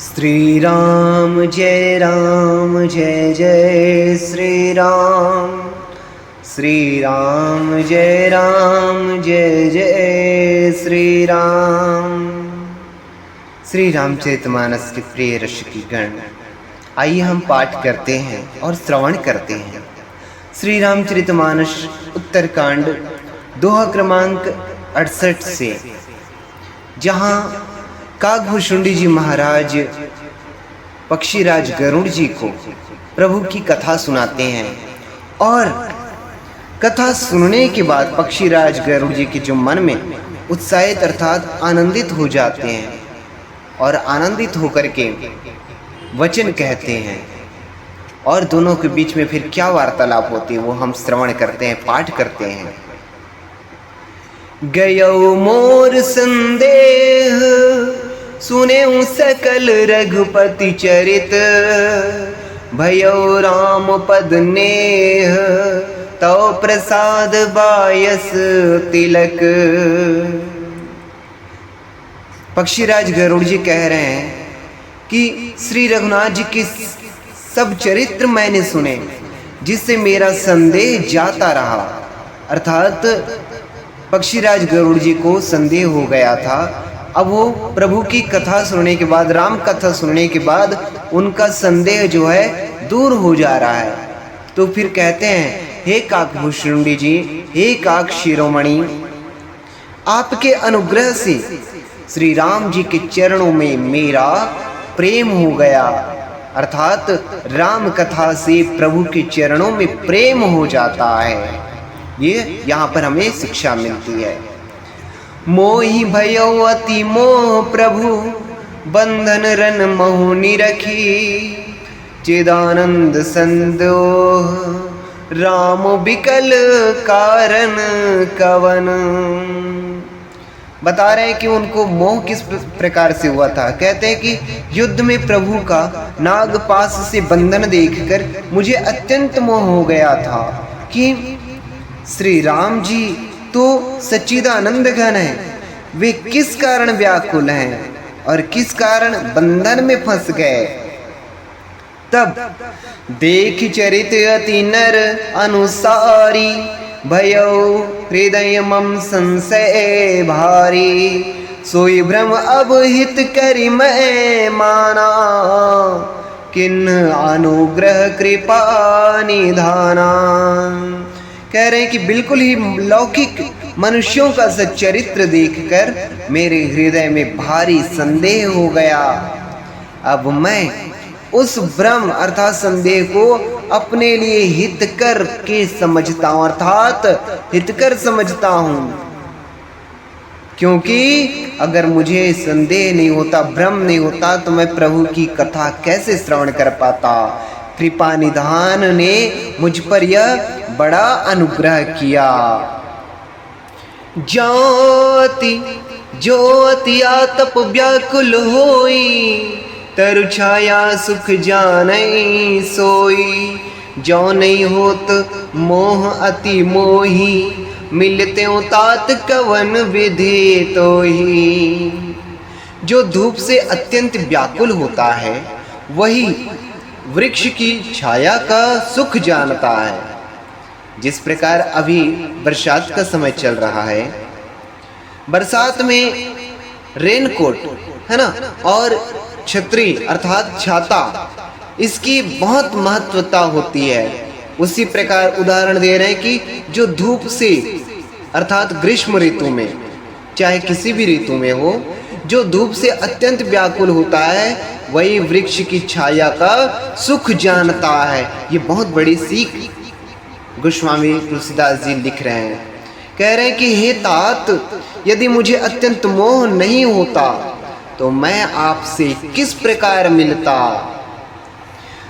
श्री राम जय जय श्री राम। श्री राम जय जय श्री राम। श्री रामचरितमानस के प्रिय रसिक गण, आइए हम पाठ करते हैं और श्रवण करते हैं। श्री रामचरितमानस उत्तरकांड दोहा क्रमांक 68 से, जहाँ काकभूषुंडी जी महाराज पक्षीराज गरुड़ जी को प्रभु की कथा सुनाते हैं और कथा सुनने के बाद पक्षीराज गरुड़ जी के जो मन में उत्साहित अर्थात आनंदित हो जाते हैं और आनंदित होकर के वचन कहते हैं, और दोनों के बीच में फिर क्या वार्तालाप होती है वो हम श्रवण करते हैं, पाठ करते हैं। गयो मोर संदेह सुने सकल रघुपति चरित, भयो राम पद नेह तौ प्रसाद बायस तिलक। पक्षीराज गरुड़ जी कह रहे हैं कि श्री रघुनाथ जी के सब चरित्र मैंने सुने, जिससे मेरा संदेह जाता रहा। अर्थात पक्षीराज गरुड़ जी को संदेह हो गया था। अब वो प्रभु की कथा सुनने के बाद, राम कथा सुनने के बाद उनका संदेह जो है दूर हो जा रहा है। तो फिर कहते हैं, हे काकभूषुंडी जी, हे काक शिरोमणि, आपके अनुग्रह से श्री राम जी के चरणों में मेरा प्रेम हो गया। अर्थात राम कथा से प्रभु के चरणों में प्रेम हो जाता है। ये यहाँ पर हमें शिक्षा मिलती है। मोहि भयो अति मोह प्रभु बंधन रन महु निरखी, चिदानंद संदोह राम बिकल कारण कवन। बता रहे हैं कि उनको मोह किस प्रकार से हुआ था। कहते हैं कि युद्ध में प्रभु का नागपाश से बंधन देखकर मुझे अत्यंत मोह हो गया था कि श्री राम जी तो सच्चिदानंद घन है, वे किस कारण व्याकुल हैं और किस कारण बंधन में फंस गए। तब देख चरित अति नर अनुसारी, भयो हृदय मम संशय भारी, सोई भ्रम अब हित करि मैं माना, किन्ह अनुग्रह कृपा निधाना। कह रहे हैं कि बिल्कुल ही लौकिक मनुष्यों का सच्चरित्र देखकर मेरे हृदय में भारी संदेह हो गया। अब मैं उस भ्रम अर्थात संदेह को अपने लिए हितकर के समझता हूँ, अर्थात हितकर समझता हूँ। क्योंकि अगर मुझे संदेह नहीं होता, भ्रम नहीं होता, तो मैं प्रभु की कथा कैसे श्रवण कर पाता। कृपा निधान ने मुझ पर यह बड़ा अनुग्रह किया। ज्योति आतप व्याकुल होई, तरु छाया सुख जानई सोई, जो नहीं होत मोह अति मोही, मिलते तात कवन विधि तोही। जो धूप से अत्यंत व्याकुल होता है वही वृक्ष की छाया का सुख जानता है। जिस प्रकार अभी बरसात का समय चल रहा है, बरसात में रेनकोट है ना, और छतरी अर्थात छाता, इसकी बहुत महत्वता होती है। उसी प्रकार उदाहरण दे रहे हैं कि जो धूप से अर्थात ग्रीष्म ऋतु में, चाहे किसी भी ऋतु में हो, जो धूप से अत्यंत व्याकुल होता है वही वृक्ष की छाया का सुख जानता है। ये बहुत बड़ी सीख गोस्वामी तुलसीदास जी लिख रहे हैं। कह रहे हैं कि हे तात, यदि मुझे अत्यंत मोह नहीं होता तो मैं आपसे किस प्रकार मिलता।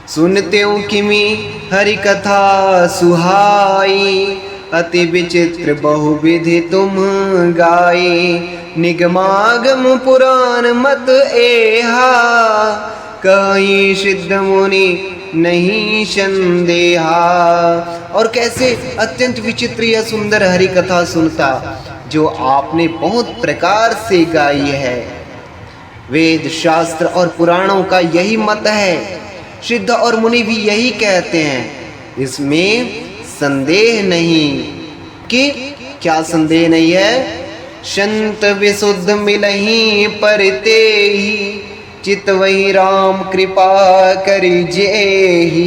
सुनते हूँ किमी हरि कथा सुहाई, अति विचित्र बहुविधि तुम गाई, निगमागम पुराण मत एहा, कहीं सिद्ध मुनि नहीं संदेहा। और कैसे अत्यंत विचित्र या सुंदर हरि कथा सुनता, जो आपने बहुत प्रकार से गाई है। वेद शास्त्र और पुराणों का यही मत है, सिद्ध और मुनि भी यही कहते हैं। इसमें संदेह नहीं। कि क्या संदेह नहीं है? संत विशुद्ध मिलहि परते ही, चित वही राम कृपा करि जेहि।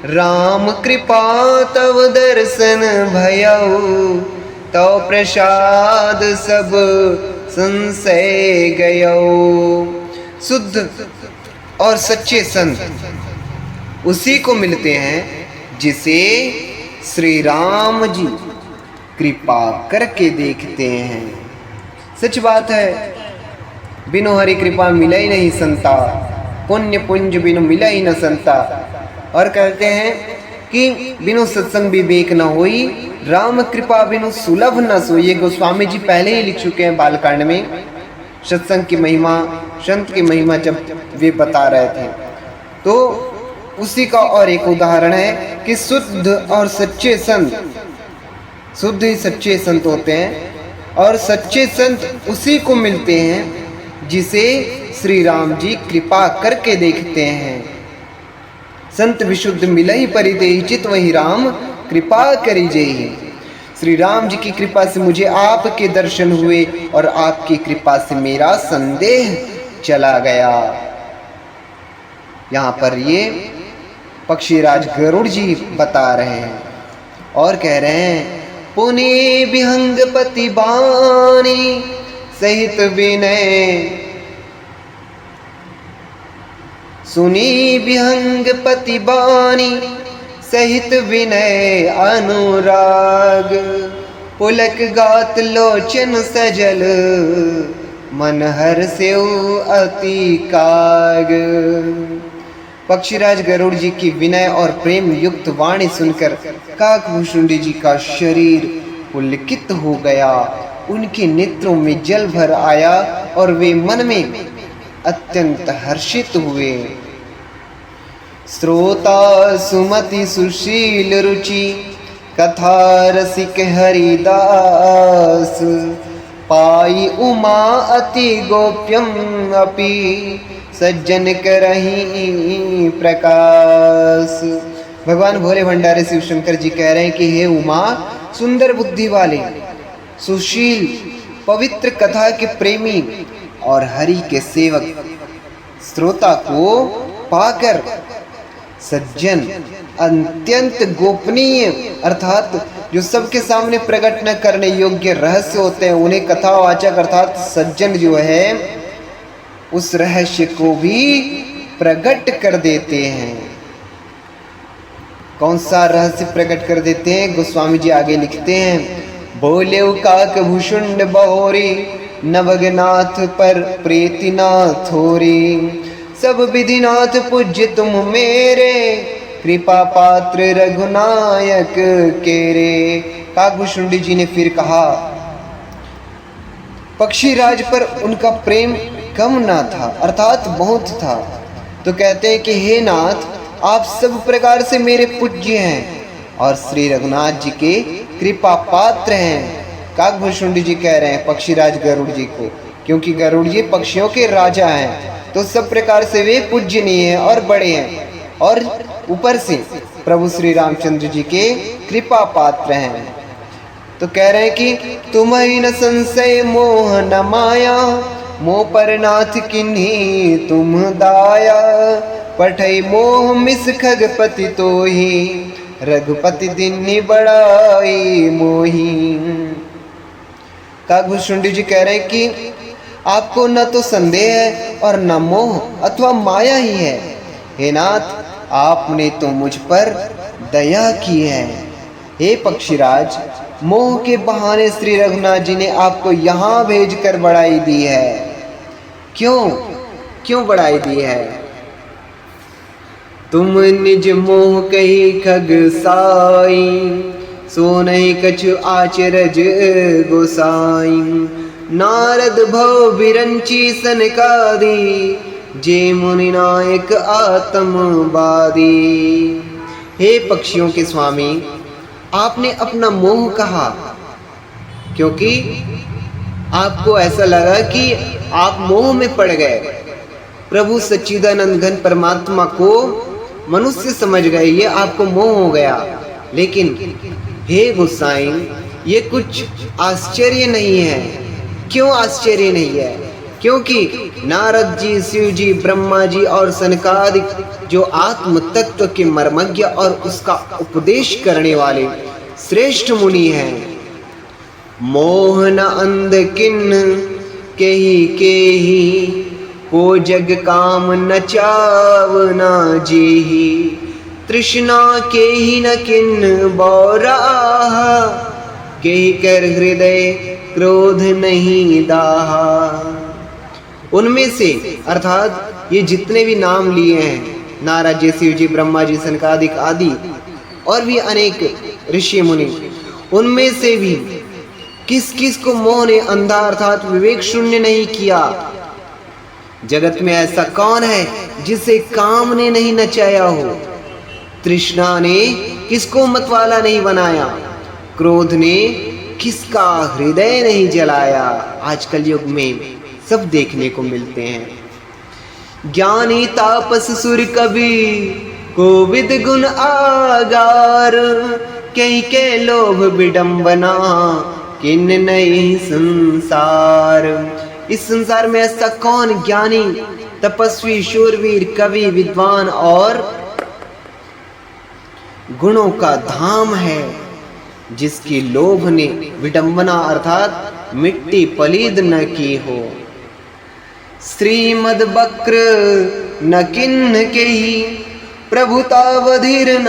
राम कृपा तव दर्शन भयउ, तव प्रसाद सब संशय गयो। शुद्ध और सच्चे संत उसी को मिलते हैं जिसे श्री राम जी कृपा करके देखते हैं। सच बात है, बिनु हरि कृपा मिले ही नहीं संता, पुण्य पुंज बिनु मिले ही न संता। और कहते हैं कि बिनु सत्संग विवेक न होई, राम कृपा बिनु सुलभ न सोई। ये गोस्वामी जी पहले ही लिख चुके हैं बालकांड में, सत्संग की महिमा, संत की महिमा जब वे बता रहे थे। तो उसी का और एक उदाहरण है कि शुद्ध और सच्चे संत, शुद्ध ही सच्चे संत होते हैं, और सच्चे संत उसी को मिलते हैं जिसे श्री राम जी कृपा करके देखते हैं। संत विशुद्ध मिलहि परिदेहि, चित वही राम कृपा करि जेहि। श्री राम जी की कृपा से मुझे आपके दर्शन हुए और आपकी कृपा से मेरा संदेह चला गया। यहाँ पर ये पक्षीराज गरुड़ जी बता रहे हैं और कह रहे हैं, पुने विहंग पति बानी सहित विनय, सुनी विहंग पति बानी सहित विनय अनुराग। पुलक गात लोचन सजल, मन हर्षेउ अति काग। पक्षीराज गरुड़ जी की विनय और प्रेम युक्त वाणी सुनकर काकभूषुंडी जी का शरीर पुलकित हो गया, उनके नेत्रों में जल भर आया और वे मन में अत्यंत हर्षित हुए। श्रोता सुमति सुशील रुचि, कथा रसिक हरिदास। पाई उमा अति गोप्यम अपि, सज्जन करहि प्रकाश। भगवान भोले भंडारी शिव शंकर जी कह रहे हैं कि हे उमा, सुंदर बुद्धि वाले, सुशील, पवित्र कथा के प्रेमी और हरि के सेवक, श्रोता को पाकर सज्जन, अत्यंत गोपनीय अर्थात जो सबके सामने प्रकट न करने योग्य रहस्य होते हैं, उन्हें कथावाचक अर्थात सज्जन जो है उस रहस्य को भी प्रकट कर देते हैं। कौन सा रहस्य प्रकट कर देते हैं? गोस्वामी जी आगे लिखते हैं, बोले काकभूषुंड बहोरी, नवगनाथ पर प्रीतिनाथ होरी। सब विधिनाथ पूज्य तुम मेरे, कृपा पात्र रघुनायक केरे। काकभूषुंडी जी ने फिर कहा, पक्षीराज पर उनका प्रेम कम ना था, अर्थात बहुत था। तो कहते हैं कि हे नाथ, आप सब प्रकार से मेरे पूज्य हैं और श्री रघुनाथ जी के कृपा पात्र हैं। काकभूषुंडी जी कह रहे हैं पक्षीराज गरुड़ जी को, क्योंकि गरुड़ जी पक्षियों के राजा हैं, तो सब प्रकार से वे पूजनीय हैं और बड़े हैं, और ऊपर से प्रभु श्री रामचंद्र जी के कृपा पात्र हैं। तो कह रहे हैं कि तुम्हि न संशय मोह न माया, मोह पर नाथ किन्ही तुम दाया। पठई मोह मिस खगपति तोहि, रघुपति दिन्हि बड़ाई मोही। काकभूषुंडी जी कह रहे हैं कि आपको न तो संदेह है और न मोह अथवा माया ही है। हे नाथ, आपने तो मुझ पर दया की है। हे पक्षीराज, मोह के बहाने श्री रघुनाथ जी ने आपको यहाँ भेजकर बढ़ाई दी है। क्यों बढ़ाई दी है? तुम निज मोह कही खग साई, सो नहीं कछु आचरज गोसाई। नारद भव बिरंची सनकादी, जे मुनि नायक आत्मवादी। हे पक्षियों के स्वामी, आपने अपना मोह कहा, क्योंकि आपको ऐसा लगा कि आप मोह में पड़ गए, प्रभु सच्चिदानंद घन परमात्मा को मनुष्य समझ गए, ये आपको मोह हो गया। लेकिन हे गोसाई, ये कुछ आश्चर्य नहीं है। क्यों आश्चर्य नहीं है? क्योंकि नारद जी, शिव जी, ब्रह्मा जी और सनकादिक जो आत्म तत्व के मर्मज्ञ और उसका उपदेश करने वाले श्रेष्ठ मुनि हैं। मोहन अंध किन्न केही को जग काम न चावना जेही, तृष्णा केही न किन्न बौराह, केही कर हृदय क्रोध नहीं दाहा। उनमें से अर्थात ये जितने भी नाम लिए हैं, नारद जी, शिव जी, ब्रह्मा जी, सनकादिक आदि और भी अनेक ऋषि मुनि, उनमें से भी किस किस को मोह ने अंधा अर्थात विवेक शून्य नहीं किया? जगत में ऐसा कौन है जिसे काम ने नहीं नचाया हो? तृष्णा ने किसको मतवाला नहीं बनाया? क्रोध ने किसका हृदय नहीं जलाया? आजकल युग में सब देखने को मिलते हैं। ज्ञानी तापस सुर कवि कोविद गुण आगार, कहीं के लोभ विडंबना किन नहीं संसार। इस संसार में ऐसा कौन ज्ञानी, तपस्वी, शूरवीर, कवि, विद्वान और गुणों का धाम है, जिसकी लोभ ने विडंबना अर्थात मिट्टी पलीद न की हो। श्रीमद बक्र न किन्न केही, प्रभुतावधीर न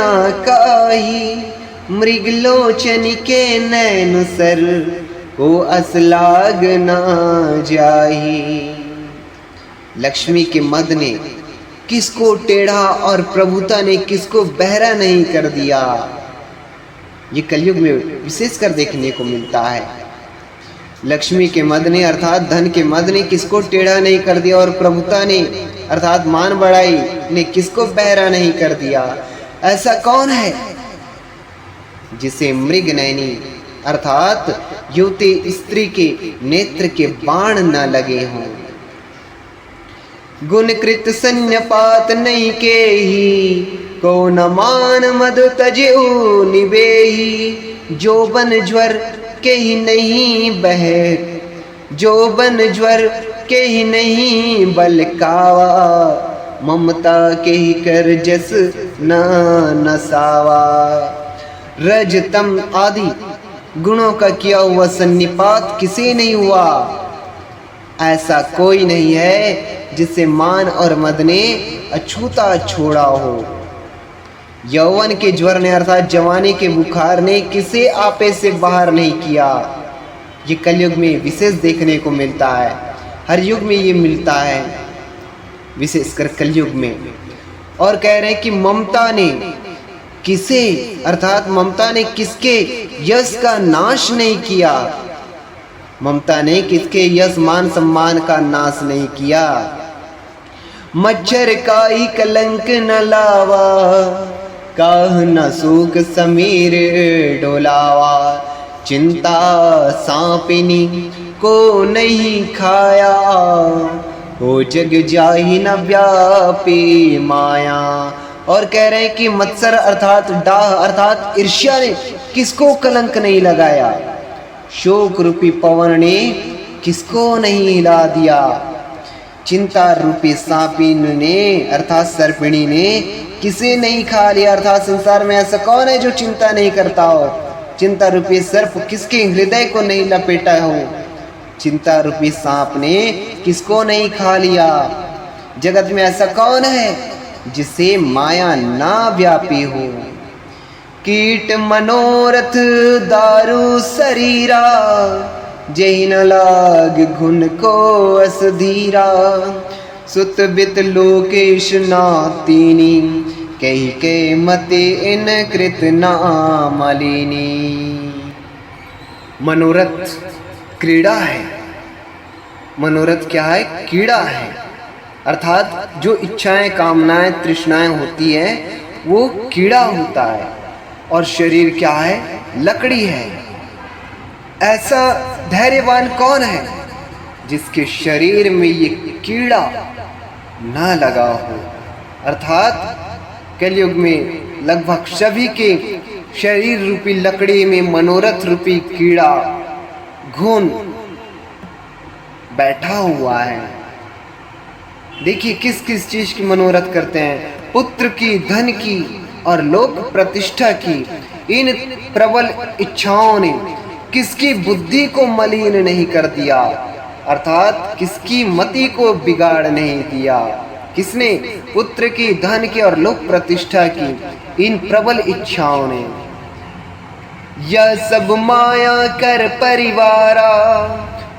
काहि, मृगलोचन के नैन सर को असलाग न जाही। लक्ष्मी के मद ने किसको टेढ़ा और प्रभुता ने किसको बहरा नहीं कर दिया। ये कलयुग में विशेषकर देखने को मिलता है। लक्ष्मी के मद ने अर्थात धन के मद ने किसको टेढ़ा नहीं कर दिया और प्रभुता ने अर्थात मान बढ़ाई ने किसको बहरा नहीं कर दिया। ऐसा कौन है जिसे मृग नैनी अर्थात युवती स्त्री के नेत्र के बाण न लगे हों। गुणकृत सन्यपात नहीं केही, को न मान मद तजेऊ निबेही। जो बन ज्वर के ही नहीं बह, जो बन ज्वर के ही नहीं बलकावा, ममता के ही कर जस न नसावा। रजतम आदि गुणों का किया हुआ सन्निपात किसे नहीं हुआ? ऐसा कोई नहीं है जिसे मान और मद ने अछूता छोड़ा हो। यौवन के ज्वर ने अर्थात जवानी के बुखार ने किसे आपे से बाहर नहीं किया। ये कलयुग में विशेष देखने को मिलता है। हर युग में ये मिलता है, विशेषकर कलयुग में। और कह रहे हैं कि ममता ने किसे अर्थात ममता ने किसके यश का नाश नहीं किया। ममता ने किसके यश मान सम्मान का नाश नहीं किया। मच्छर का ही कलंक न लावा, काह न सूख समीर डोलावा। चिंता सांपिनी को नहीं खाया, हो जग जाहि न व्यापी माया। और कह रहे हैं कि मत्सर अर्थात डाह अर्थात ईर्ष्या ने किसको कलंक नहीं लगाया। शोक रूपी पवन ने किसको नहीं हिला दिया। चिंता रूपी सांपिन ने अर्थात सर्पिणी ने किसे नहीं खा लिया। अर्थात संसार में ऐसा कौन है जो चिंता नहीं करता हो। चिंता रूपी सर्प किसके हृदय को नहीं लपेटा हो। चिंता रूपी सांप ने किसको नहीं खा लिया। जगत में ऐसा कौन है जिसे माया ना व्यापी हो। कीट मनोरथ दारू शरीरा, जही न लाग घुन को असधीरा। सुत बित लोकेश नातीनी, कही के मते इन कृत नामलिनी। मनोरथ क्रीड़ा है। मनोरथ क्या है? कीड़ा है। अर्थात जो इच्छाएं, कामनाएं, तृष्णाएं होती है वो कीड़ा होता है। और शरीर क्या है? लकड़ी है। ऐसा धैर्यवान कौन है जिसके शरीर में ये कीड़ा ना लगा हो। अर्थात कलयुग में लगभग सभी के शरीर रूपी लकड़ी में मनोरथ रूपी कीड़ा घुन बैठा हुआ है। देखिए किस किस चीज की मनोरथ करते हैं, पुत्र की, धन की और लोक प्रतिष्ठा की। इन प्रबल इच्छाओं ने किसकी बुद्धि को मलिन नहीं कर दिया, अर्थात किसकी मति को बिगाड़ नहीं दिया। किसने? पुत्र की, धन की और लोक प्रतिष्ठा की इन प्रबल इच्छाओं ने। यह सब माया कर परिवारा,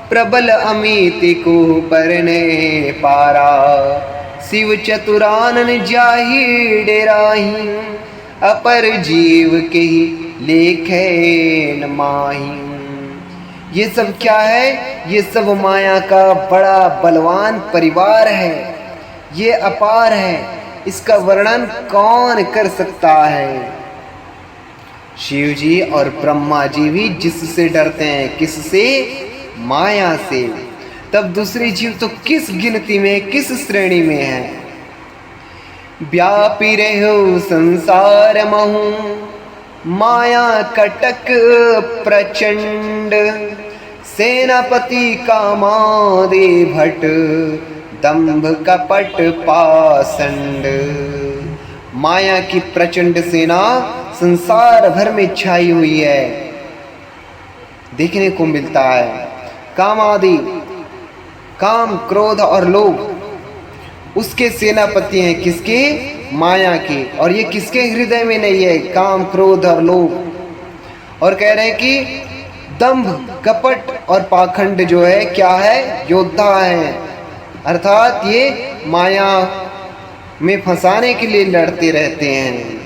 प्रबल अमित को परने पारा। शिव चतुरानन जाहि डेराही, अपर जीव के लेखे न माही। ये सब क्या है? ये सब माया का बड़ा बलवान परिवार है, ये अपार है, इसका वर्णन कौन कर सकता है। शिव जी और ब्रह्मा जी भी जिससे डरते हैं, किससे? माया से। तब दूसरे जीव तो किस गिनती में, किस श्रेणी में है? व्यापी रहो संसार महु, माया कटक प्रचंड। सेनापति कामादि भट्ट, दंभ कपट पाषंड। माया की प्रचंड सेना संसार भर में छाई हुई है, देखने को मिलता है। काम आदि, काम, क्रोध और लोभ उसके सेनापति हैं। किसके? माया के। और ये किसके हृदय में नहीं है? काम, क्रोध और लोभ। और कह रहे हैं कि दंभ, कपट और पाखंड जो है क्या है? योद्धा है। अर्थात ये माया में फंसाने के लिए लड़ते रहते हैं।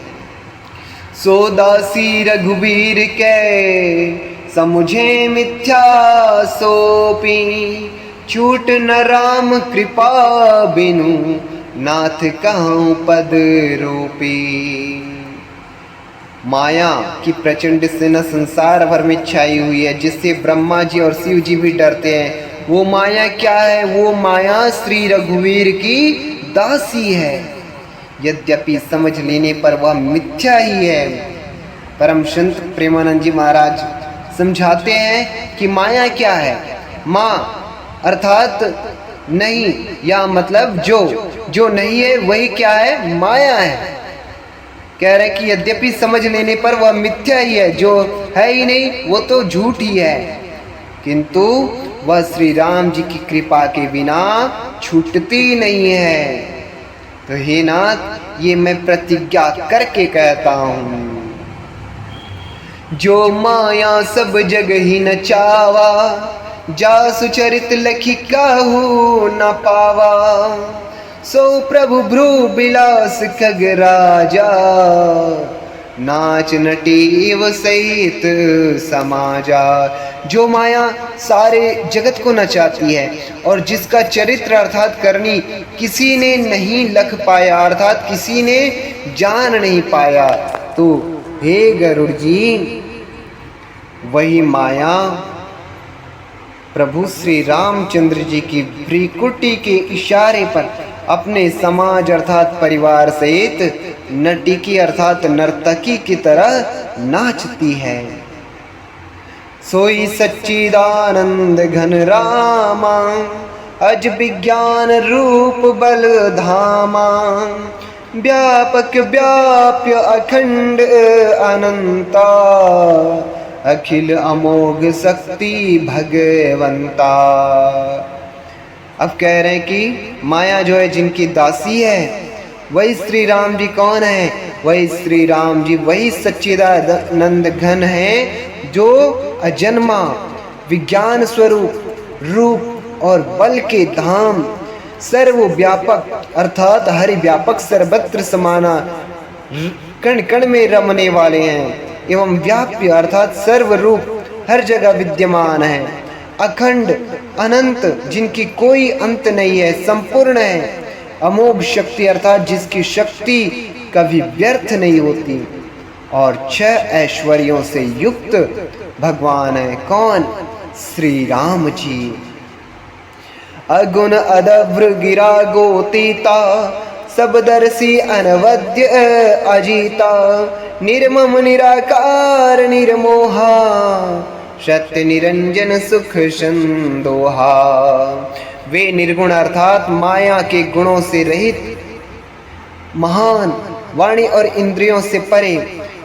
सो दासी रघुबीर के, समुझे मिथ्या सोपी। छूट न राम कृपा बिनु, नाथ कहूँ पद रूपी। माया की प्रचंड सेना संसार भर में छाई हुई है, जिससे ब्रह्मा जी और शिव जी भी डरते हैं। वो माया क्या है? वो माया श्री रघुवीर की दासी है, यद्यपि समझ लेने पर वह मिथ्या ही है। परम संत प्रेमानंद जी महाराज समझाते हैं कि माया क्या है। माँ अर्थात नहीं, या मतलब जो नहीं है वही क्या है? माया है। कह रहे कि यद्यपि समझ लेने पर वह मिथ्या ही है, जो है ही नहीं वो तो झूठ ही है, किंतु वह श्री राम जी की कृपा के बिना छूटती नहीं है। तो हे नाथ, ये मैं प्रतिज्ञा करके कहता हूँ, जो माया सब जग ही नचावा, जासु चरित लखी काहू न पावा। सो प्रभु भ्रू बिलास खग राजा, नाच नटीव सहित समाजा। जो माया सारे जगत को नचाती है और जिसका चरित्र अर्थात करनी किसी ने नहीं लख पाया, अर्थात किसी ने जान नहीं पाया, तो हे गरुड़ जी, वही माया प्रभु श्री रामचंद्र जी की भ्रीकुटी के इशारे पर अपने समाज अर्थात परिवार सहित नटिकी अर्थात नर्तकी की तरह नाचती है। सोई सच्चिदानंद घन रामा, अज विज्ञान रूप बल धामा। व्यापक व्याप्य अखंड अनंता, अखिल अमोघ शक्ति भगवंता। अब कह रहे हैं कि माया जो है जिनकी दासी है, वही श्री राम जी कौन है? वही श्री राम जी वही सच्चिदानंद घन है, जो अजन्मा विज्ञान स्वरूप रूप और बल के धाम, सर्वव्यापक अर्थात हरि व्यापक सर्वत्र समाना, कण कण में रमने वाले हैं, एवं व्याप्य अर्थात सर्वरूप हर जगह विद्यमान है। अखंड अनंत, जिनकी कोई अंत नहीं है, संपूर्ण है। अमोघ शक्ति अर्थात जिसकी शक्ति कभी व्यर्थ नहीं होती। और 6 ऐश्वर्यों से युक्त भगवान है। कौन? श्री राम जी। अगुण अदभ्र गिरा गोतीता, सबदर्शी अनवद्य अजीता, निर्मम निराकार निर्मोहा, सत्य निरंजन सुख संदोहा। वे निर्गुण अर्थात माया के गुणों से रहित, महान, वाणी और इंद्रियों से परे,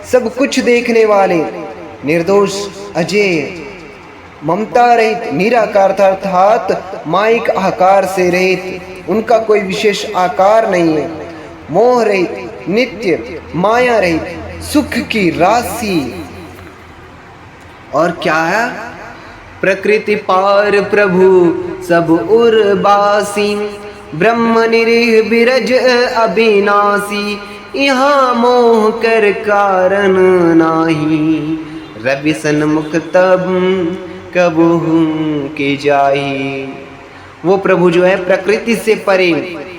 सब कुछ देखने वाले, निर्दोष, अजय, ममता रहित, निराकार अर्थात माइक आकार से रहित, उनका कोई विशेष आकार नहीं है, मोह रहित, नित्य, माया रहित, सुख की राशि। और क्या है? प्रकृति पार प्रभु सब उर्वासी, ब्रह्म निरीह बिरज अविनाशी, यहाँ मोह कर कारण नाही, रवि सन्मुख तब कबहू के जाही। वो प्रभु जो है प्रकृति से परे,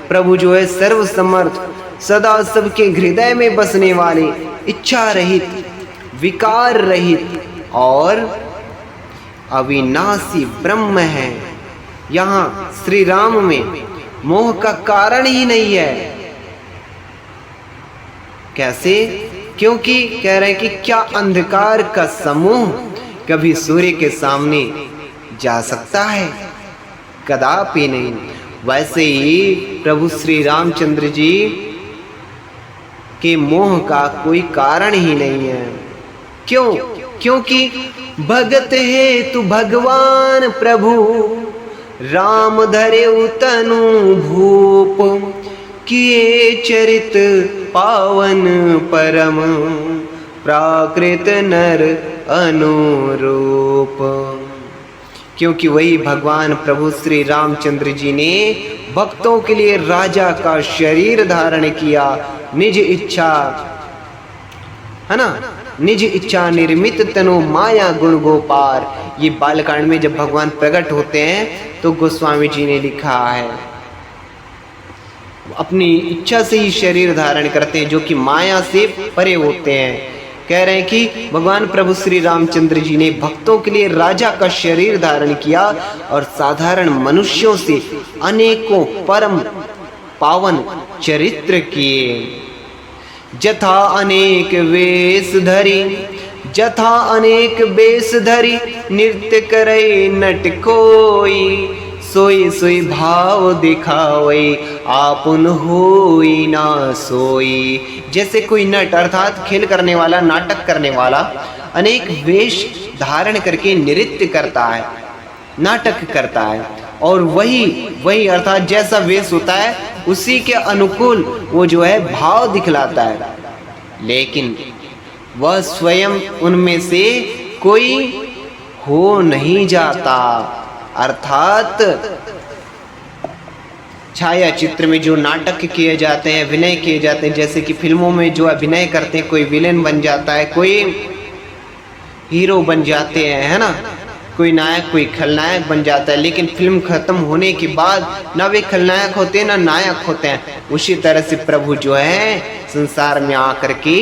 प्रभु जो है सर्व समर्थ, सदा सबके हृदय में बसने वाले, इच्छा रहित, विकार रहित और अविनाशी ब्रह्म है। यहाँ श्री राम में मोह का कारण ही नहीं है। कैसे? क्योंकि कह रहे हैं कि क्या अंधकार का समूह कभी सूर्य के सामने जा सकता है? कदापि नहीं। वैसे ही प्रभु श्री रामचंद्र जी के मोह का कोई कारण ही नहीं है। क्यों? क्योंकि भगत है तू भगवान प्रभु, राम धरे तनु भूप, किए चरित पावन परम, प्राकृत नर अनुरूप। क्योंकि वही भगवान प्रभु श्री रामचंद्र जी ने भक्तों के लिए राजा का शरीर धारण किया, निज इच्छा, है ना, निज इच्छा निर्मित तनु माया गुण गोपार। ये बालकांड में जब भगवान प्रकट होते हैं तो गोस्वामी जी ने लिखा है, अपनी इच्छा से ही शरीर धारण करते हैं, जो कि माया से परे होते हैं। कह रहे हैं कि भगवान प्रभु श्री रामचंद्र जी ने भक्तों के लिए राजा का शरीर धारण किया और साधारण मनुष्यों से अनेकों परम पावन चरित्र किए। जथा अनेक वेश धरी, जथा अनेक बेश धरी, नृत्य करे नट कोई, सोई सोई भाव दिखावे, आपुन होई ना सोई। जैसे कोई नट अर्थात खेल करने वाला, नाटक करने वाला अनेक वेश धारण करके नृत्य करता है, नाटक करता है, और वही अर्थात जैसा वेश होता है उसी के अनुकूल वो जो है भाव दिखलाता है, लेकिन वह स्वयं उनमें से कोई हो नहीं जाता। अर्थात छाया चित्र में जो नाटक किए जाते हैं, अभिनय किए जाते हैं, जैसे कि फिल्मों में जो अभिनय करते हैं, कोई विलेन बन जाता है, कोई हीरो बन जाते हैं, है ना, कोई नायक कोई खलनायक बन जाता है, लेकिन फिल्म खत्म होने के बाद ना वे खलनायक होते हैं ना नायक होते हैं। उसी तरह से प्रभु जो है संसार में आकर के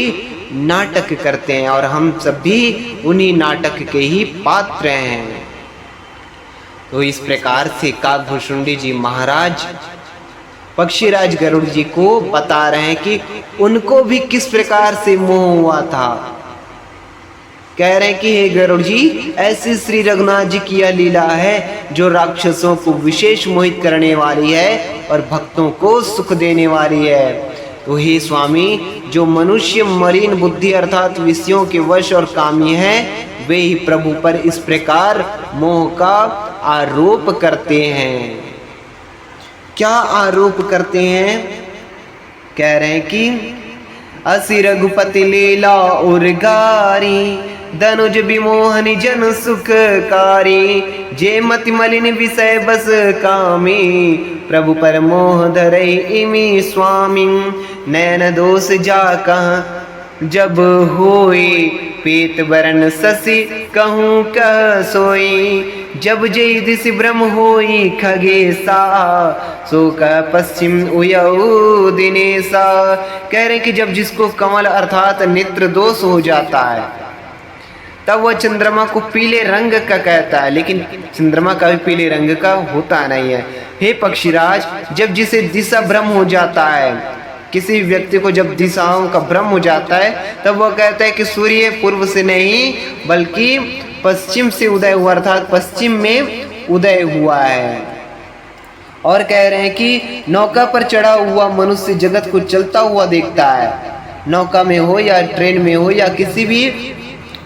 नाटक करते हैं और हम सब भी उन्हीं नाटक के ही पात्र हैं। तो इस प्रकार से काकभुशुंडी जी महाराज पक्षीराज गरुड़ जी को बता रहे हैं कि उनको भी किस प्रकार से मोह हुआ था। कह रहे हैं कि हे गरुड़ जी, ऐसी श्री रघुनाथ जी की यह लीला है जो राक्षसों को विशेष मोहित करने वाली है और भक्तों को सुख देने वाली है। तो हे स्वामी, जो मनुष्य मलिन बुद्धि अर्थात विषयों के वश और कामी है, वे ही प्रभु पर इस प्रकार मोह का आरोप करते हैं। क्या आरोप करते हैं? कह रहे हैं कि असि रघुपति लीला उर्गारी, धनुज विमोहन जन सुखकारी, जे मति मलिन विषय बस कामी, प्रभु पर मोह धरई इमी स्वामी, नैन दोष जा कह जब होई, पीत बरन ससी कहूँ कह सोई, जब जय दिश ब्रह्म होई खगेसा, सो का पश्चिम उयऊ दिनेसा। कह रहे कि जब जिसको कमल अर्थात नेत्र दोष हो जाता है तब वह चंद्रमा को पीले रंग का कहता है, लेकिन चंद्रमा का भी पीले रंग का होता नहीं है। हे पक्षीराज, जब जिसे दिशा भ्रम हो जाता है, किसी व्यक्ति को जब दिशाओं का भ्रम हो जाता है, तब वह कहता है कि सूर्य पूर्व से नहीं बल्कि पश्चिम से उदय हुआ, अर्थात पश्चिम में उदय हुआ है। और कह रहे हैं कि नौका पर चढ़ा हुआ मनुष्य जगत को चलता हुआ देखता है। नौका में हो या ट्रेन में हो या किसी भी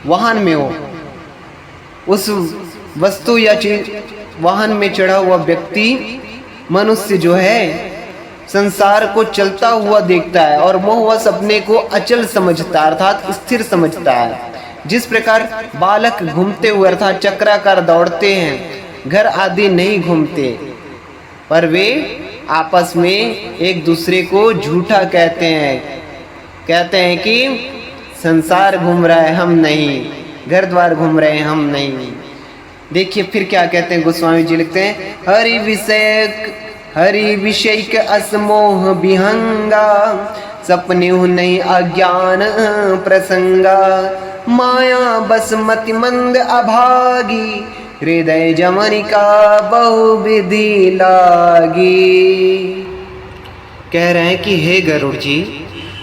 वाहन में हो, उस वस्तु या वाहन में चढ़ा हुआ व्यक्ति मनुष्य जो है संसार को चलता हुआ देखता है और मोहवश अपने को अचल समझता है, अर्थात स्थिर समझता है। जिस प्रकार बालक घूमते हुए अर्थात चक्राकार दौड़ते हैं, घर आदि नहीं घूमते, पर वे आपस में एक दूसरे को झूठा कहते हैं कि संसार घूम रहा है हम नहीं, घर द्वार घूम रहे हैं हम नहीं। देखिए फिर क्या कहते हैं, गोस्वामी जी लिखते हैं, हरि विषयक असमोह विहंगा, सपने नहीं अज्ञान प्रसंगा, माया बस मति मंद अभागी, हृदय जमनिका बहुविधि लागी। कह रहे हैं कि हे गरुड़ जी,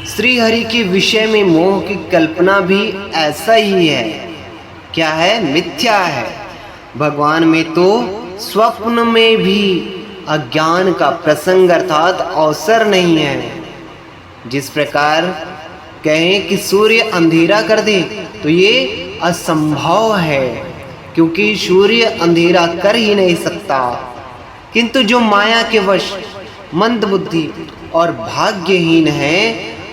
श्री हरि के विषय में मोह की कल्पना भी ऐसा ही है। क्या है? मिथ्या है। भगवान में तो स्वप्न में भी अज्ञान का प्रसंग अर्थात अवसर नहीं है। जिस प्रकार कहें कि सूर्य अंधेरा कर दे तो ये असंभव है, क्योंकि सूर्य अंधेरा कर ही नहीं सकता। किंतु जो माया के वश मंद बुद्धि और भाग्यहीन है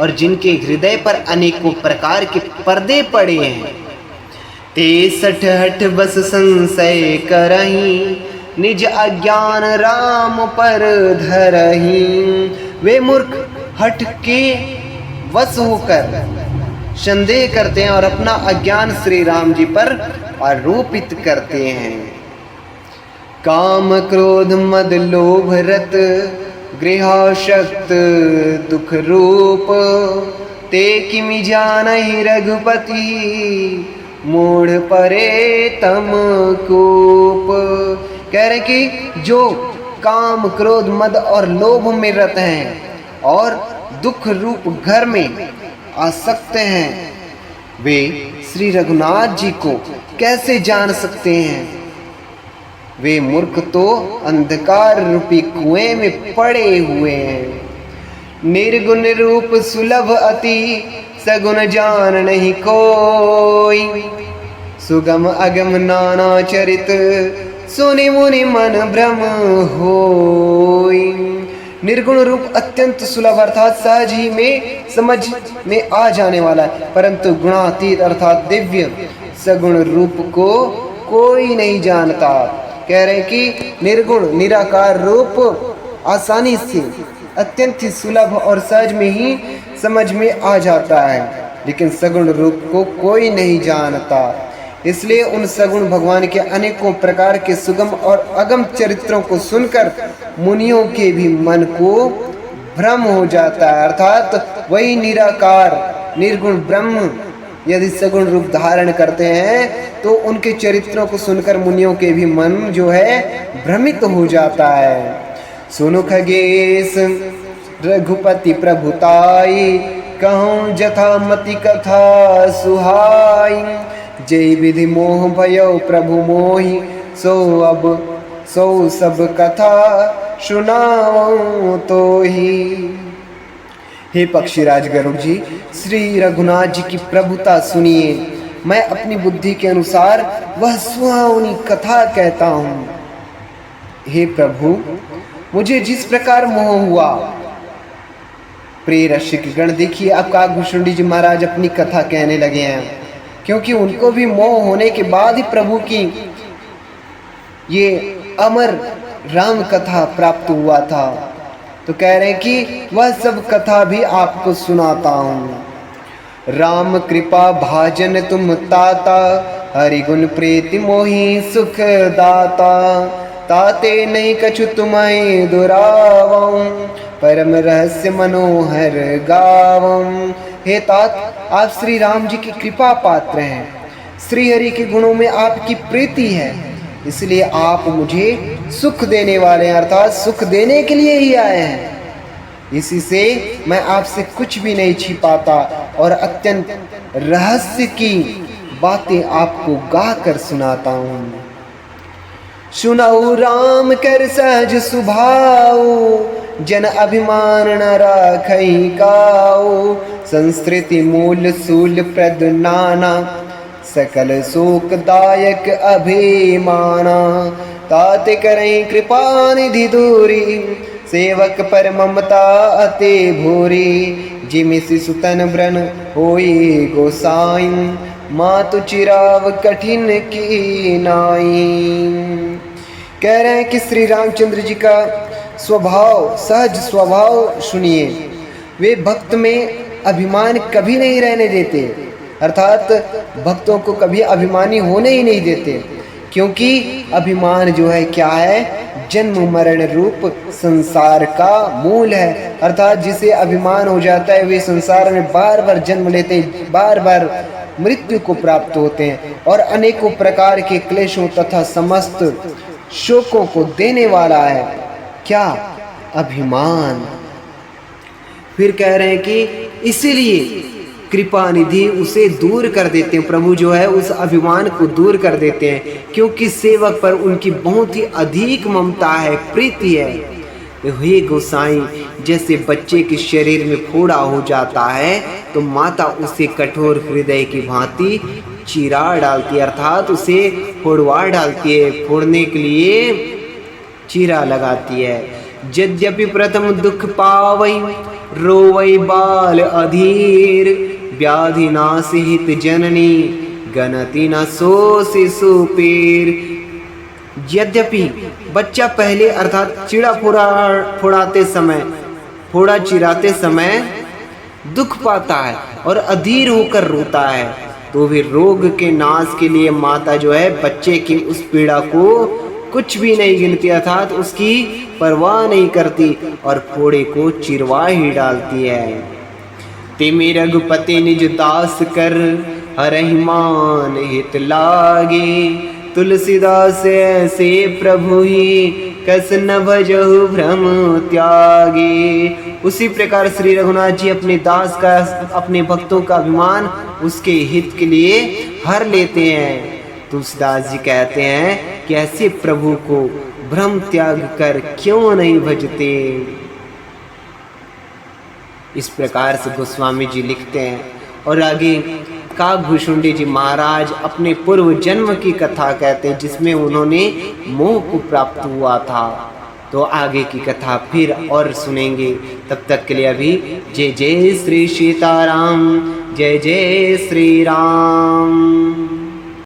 और जिनके हृदय पर अनेकों प्रकार के पर्दे पड़े हैं, ते सठ हठ बस संशय करही, निज अज्ञान राम पर धरही। वे मूर्ख हठ के वश होकर संदेह करते हैं और अपना अज्ञान श्री राम जी पर आरोपित करते हैं। काम क्रोध मद लोभ रत, गृहाशक्त दुख रूप, ते किमि जानहि रघुपति, मूढ़ परे तम कूप। कह रहे कि जो काम क्रोध मद और लोभ में रत हैं और दुख रूप घर में आसक्त हैं, वे श्री रघुनाथ जी को कैसे जान सकते हैं? वे मूर्ख तो अंधकार रूपी कुएं में पड़े हुए हैं। निर्गुण रूप सुलभ अति, सगुण जान नहीं कोई, सुगम अगम नाना चरित, सुनि मुनि मन भ्रम होई। निर्गुण रूप अत्यंत सुलभ अर्थात सहज ही में समझ में आ जाने वाला है, परंतु गुणातीत अर्थात दिव्य सगुण रूप को कोई नहीं जानता। कह रहे कि निर्गुण निराकार रूप आसानी से अत्यंत ही सुलभ और सहज में ही समझ में आ जाता है, लेकिन सगुण रूप को कोई नहीं जानता। इसलिए उन सगुण भगवान के अनेकों प्रकार के सुगम और अगम चरित्रों को सुनकर मुनियों के भी मन को भ्रम हो जाता है, अर्थात वही निराकार निर्गुण ब्रह्म यदि सगुण रूप धारण करते हैं तो उनके चरित्रों को सुनकर मुनियों के भी मन जो है भ्रमित हो जाता है। सुनु खगेश रघुपति प्रभुताई, कहूँ जथा मति कथा सुहाई, जय विधि मोह भयो प्रभु मोहि, सो सब कथा सुनाओ तो ही। हे पक्षीराज गरुड़ जी, श्री रघुनाथ जी की प्रभुता सुनिए। मैं अपनी बुद्धि के अनुसार वह सुहावनी कथा कहता हूँ। हे प्रभु, मुझे जिस प्रकार मोह हुआ, प्रिय रसिक गण देखिए अब काकभूषुंडी जी महाराज अपनी कथा कहने लगे हैं, क्योंकि उनको भी मोह होने के बाद ही प्रभु की ये अमर राम कथा प्राप्त हुआ था। तो कह रहे हैं कि वह सब कथा भी आपको सुनाता हूँ। राम कृपा भाजन तुम ताता, हरि गुण प्रीति मोहि सुख दाता, ताते नहीं कछु तुम्हें दुरावम, परम रहस्य मनोहर गावम। हे तात, आप श्री राम जी की कृपा पात्र हैं, श्री हरि के गुणों में आपकी प्रीति है, इसलिए आप मुझे सुख देने वाले हैं, अर्थात सुख देने के लिए ही आए हैं। इसी से मैं आपसे कुछ भी नहीं छिपाता और अत्यंत रहस्य की बातें आपको गा कर सुनाता हूँ। सुनाऊ राम कर सहज सुभाऊ, जन अभिमान न राखई काऊ, संस्कृति मूल सूल प्रद नाना, सकल शोकदायक अभिमाना, ताते करें कृपा निधि दूरी, सेवक पर ममता अति भूरी, जिमिसि सुतन व्रन होई गोसाई, मातु चिराव कठिन की नाई। कह रहे हैं कि श्री रामचंद्र जी का स्वभाव, सहज स्वभाव सुनिए। वे भक्त में अभिमान कभी नहीं रहने देते, अर्थात भक्तों को कभी अभिमानी होने ही नहीं देते, क्योंकि अभिमान जो है क्या है, जन्म मरण रूप संसार का मूल है। अर्थात जिसे अभिमान हो जाता है वे संसार में बार बार जन्म लेते हैं, बार बार मृत्यु को प्राप्त होते हैं और अनेकों प्रकार के क्लेशों तथा समस्त शोकों को देने वाला है क्या, अभिमान। फिर कह रहे हैं कि इसीलिए कृपा निधि उसे दूर कर देते हैं, प्रभु जो है उस अभिमान को दूर कर देते हैं, क्योंकि सेवक पर उनकी बहुत ही अधिक ममता है, प्रीति है। हे गोसाई, जैसे बच्चे के शरीर में फोड़ा हो जाता है तो माता उसे कठोर हृदय की भांति चीरा डालती है, अर्थात उसे फोड़वा डालती है, फोड़ने के लिए चीरा लगाती है। यद्यपि प्रथम दुख पावई, रोवई बाल अधीर, व्याधि नासिहित जननी, गणति न सो शिशु पीर। यद्यपि बच्चा पहले अर्थात चीड़ा फोड़ाते समय, फोड़ा चिराते समय दुख पाता है और अधीर होकर रोता है, तो भी रोग के नाश के लिए माता जो है बच्चे की उस पीड़ा को कुछ भी नहीं गिनती, अर्थात उसकी परवाह नहीं करती और फोड़े को चिरवा ही डालती है। तिमि रघुपति निज दास कर, हरहि मान हित लागे, तुलसीदास ऐसे प्रभु ही, कस न भजहु भ्रम त्यागे। उसी प्रकार श्री रघुनाथ जी अपने दास का, अपने भक्तों का अभिमान उसके हित के लिए हर लेते हैं। तुलसीदास जी कहते हैं कि ऐसे प्रभु को भ्रम त्याग कर क्यों नहीं भजते। इस प्रकार से गोस्वामी जी लिखते हैं। और आगे काकभूषुंडी जी महाराज अपने पूर्व जन्म की कथा कहते हैं, जिसमें उन्होंने मोह को प्राप्त हुआ था। तो आगे की कथा फिर और सुनेंगे, तब तक के लिए अभी जय जय श्री सीताराम, जय जय श्री राम।